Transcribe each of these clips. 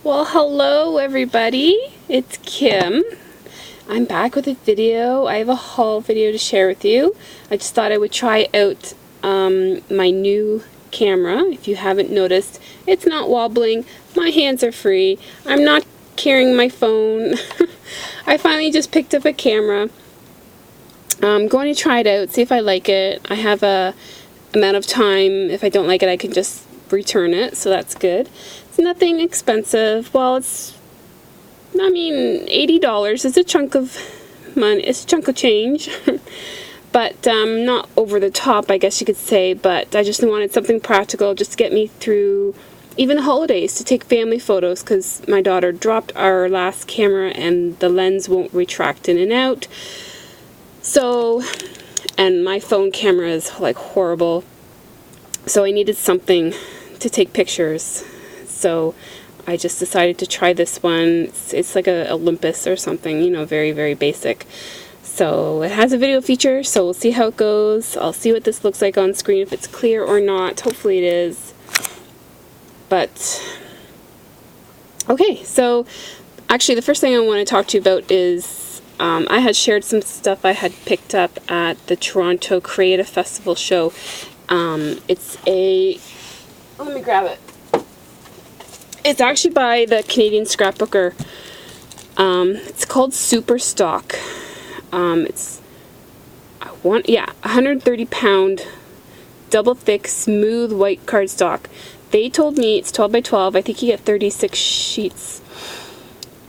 Well, hello everybody, it's Kim. I'm back with a video. I have a haul video to share with you. I just thought I would try out my new camera. If you haven't noticed, it's not wobbling. My hands are free. I'm not carrying my phone. I finally just picked up a camera. I'm going to try it out, see if I like it. I have a amount of time. If I don't like it, I can just return it, so that's good. It's nothing expensive. Well, it's, I mean, $80 is a chunk of money. It's a chunk of change. But not over the top, I guess you could say, but I just wanted something practical just to get me through even the holidays, to take family photos, because my daughter dropped our last camera and the lens won't retract in and out. So, and my phone camera is like horrible, so I needed something to take pictures. So I just decided to try this one. It's like a Olympus or something, you know, very, very basic. So it has a video feature, so we'll see how it goes. I'll see what this looks like on screen, if it's clear or not. Hopefully it is. But, okay, so actually the first thing I want to talk to you about is I had shared some stuff I had picked up at the Toronto Creative Festival show. It's a, let me grab it. It's actually by the Canadian scrapbooker. It's called Superstock. It's 130 pound, double thick, smooth white cardstock. They told me it's 12 by 12. I think you get 36 sheets.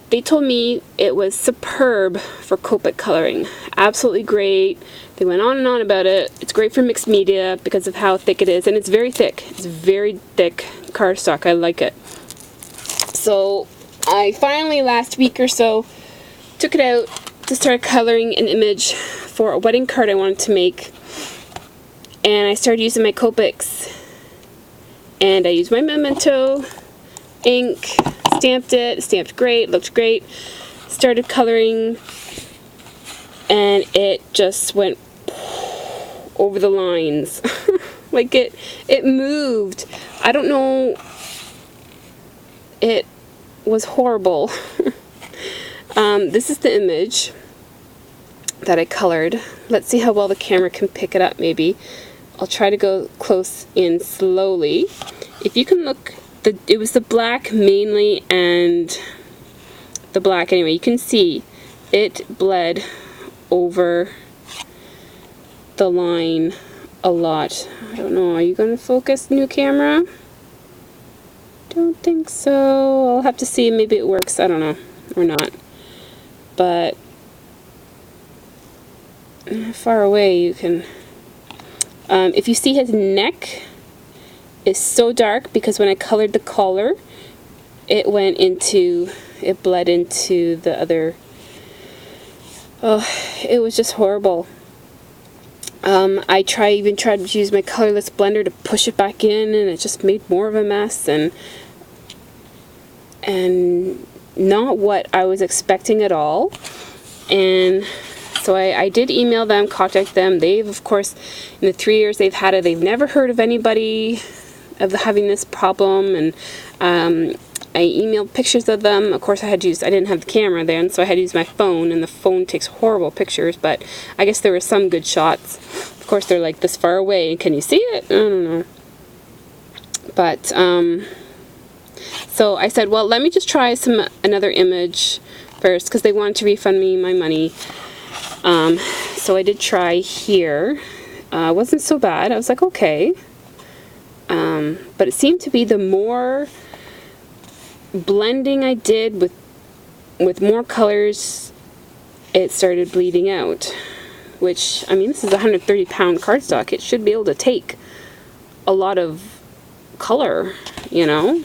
They told me it was superb for Copic coloring. Absolutely great. They went on and on about it. It's great for mixed media because of how thick it is, and it's very thick. It's very thick cardstock. I like it. So I finally, last week or so, took it out to start coloring an image for a wedding card I wanted to make. And I started using my Copics. And I used my Memento ink, stamped it, stamped great, looked great. Started coloring, and it just went over the lines. Like it moved. I don't know. It was horrible. This is the image that I colored. Let's see how well the camera can pick it up, maybe. I'll try to go close in slowly. If you can look, it was the black mainly, and the black anyway. You can see it bled over the line a lot. I don't know, are you going to focus, new camera? Don't think so. I'll have to see, maybe it works, I don't know, or not. But far away you can, if you see his neck is so dark because when I colored the collar, it bled into the other. Oh, it was just horrible. I even tried to use my colorless blender to push it back in, and it just made more of a mess, and not what I was expecting at all. And so I did email them, contact them. They've, of course, in the 3 years they've had it, they've never heard of anybody of having this problem. And I emailed pictures of them. Of course, I didn't have the camera then, so I had to use my phone, and the phone takes horrible pictures, but I guess there were some good shots. Of course, they're like this far away. Can you see it? I don't know. But, so I said, well, let me just try another image first, because they wanted to refund me my money. So I did try here. It wasn't so bad. I was like, okay. But it seemed to be the more blending I did with more colors, it started bleeding out. Which, I mean, this is a 130 pound cardstock. It should be able to take a lot of color, you know.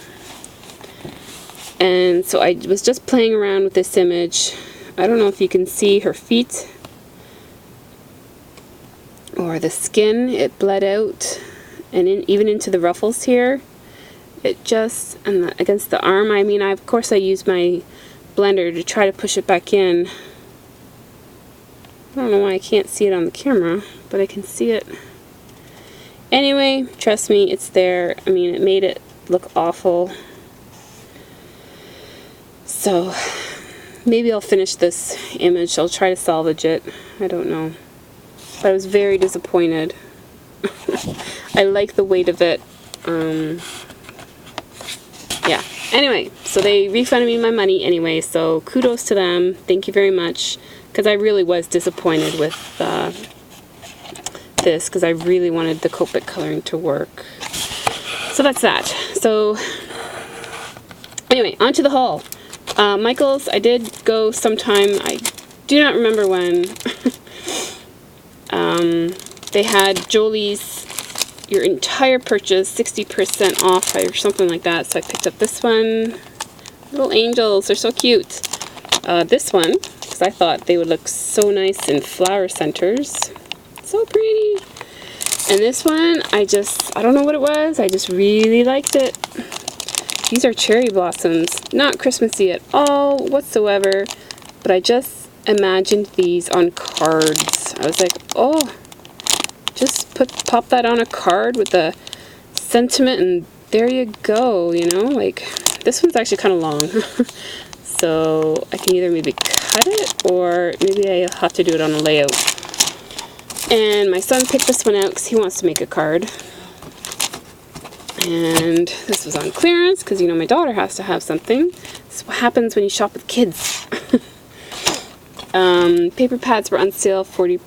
And so I was just playing around with this image. I don't know if you can see her feet or the skin. It bled out, and even into the ruffles here. It just, and against the arm, I mean, of course I used my blender to try to push it back in. I don't know why I can't see it on the camera, but I can see it. Anyway, trust me, it's there. I mean, it made it look awful. So maybe I'll finish this image. I'll try to salvage it. I don't know. But I was very disappointed. I like the weight of it. Yeah. Anyway, so they refunded me my money anyway, so kudos to them. Thank you very much. Because I really was disappointed with this, because I really wanted the Copic coloring to work. So that's that. So anyway, on to the haul. Michael's, I did go sometime, I do not remember when. They had Jolie's, your entire purchase, 60% off or something like that. So I picked up this one. Little angels, they're so cute. This one, because I thought they would look so nice in flower centers. So pretty. And this one, I don't know what it was, I just really liked it. These are cherry blossoms, not Christmassy at all whatsoever, but I just imagined these on cards. I was like, oh, just pop that on a card with the sentiment and there you go, you know, like this one's actually kind of long. So I can either maybe cut it or maybe I'll have to do it on a layout. And my son picked this one out because he wants to make a card. And this was on clearance because, you know, my daughter has to have something. This is what happens when you shop with kids. Paper pads were on sale 40%?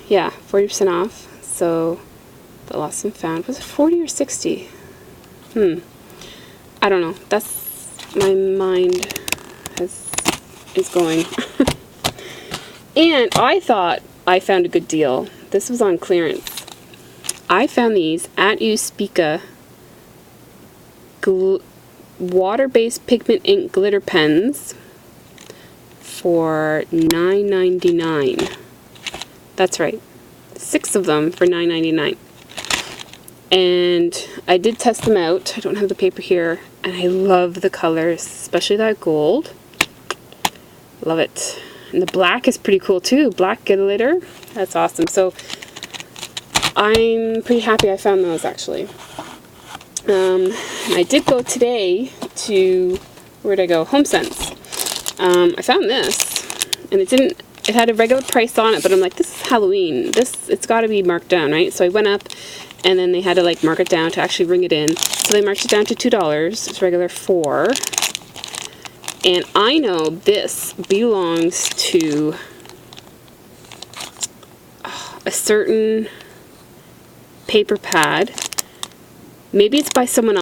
Yeah, 40% off. So the lost and found, was it 40 or 60? I don't know. That's, my mind is going. And I thought I found a good deal. This was on clearance. I found these at Uspika water-based pigment ink glitter pens for $9.99. That's right. 6 of them for $9.99. And I did test them out. I don't have the paper here. And I love the colors, especially that gold. Love it. And the black is pretty cool too. Black glitter. That's awesome. So I'm pretty happy I found those actually. I did go today to, where'd I go? HomeSense. I found this, and it had a regular price on it, but I'm like, this is Halloween. It's got to be marked down, right? So I went up, and then they had to like mark it down to actually bring it in. So they marked it down to $2. It's regular $4. And I know this belongs to a certain paper pad. Maybe it's by someone else.